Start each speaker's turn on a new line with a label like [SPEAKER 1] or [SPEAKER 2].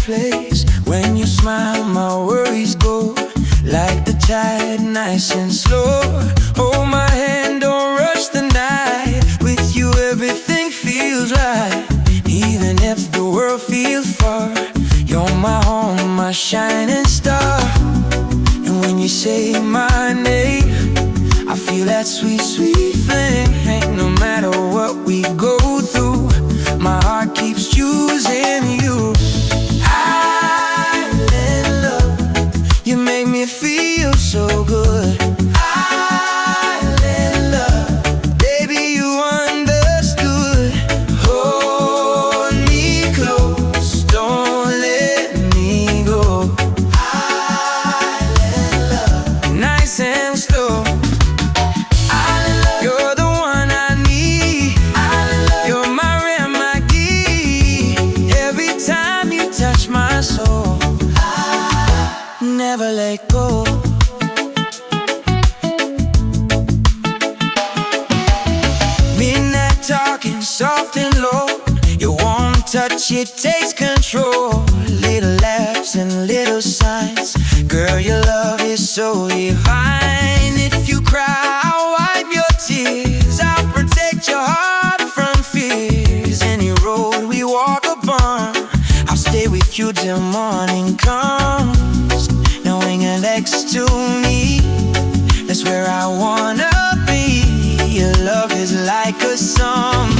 [SPEAKER 1] place. When you smile, my worries go like the tide, nice and slow. Hold my hand, don't rush the night. With you everything feels right. Even if the world feels far, you're my home, my shining star. And when you say my name, I feel that sweet, sweet flame. No matter what we go through, my heart keeps choosing you. Island love, you make me feel so good. Island love, baby, you understood. Hold me close, don't let me go. Island love, nice and slow. You're the one I need. You're my remedy. Every time you touch my soul, never let go. Midnight talking soft and low. Your warm touch, it takes control. Little laughs and little signs. Girl, your love is so divine. If you cry, I'll wipe your tears. I'll protect your heart from fears. Any road we walk upon, I'll stay with you till morning comes. Knowing you're next to me, that's where I wanna be. Your love is like a song.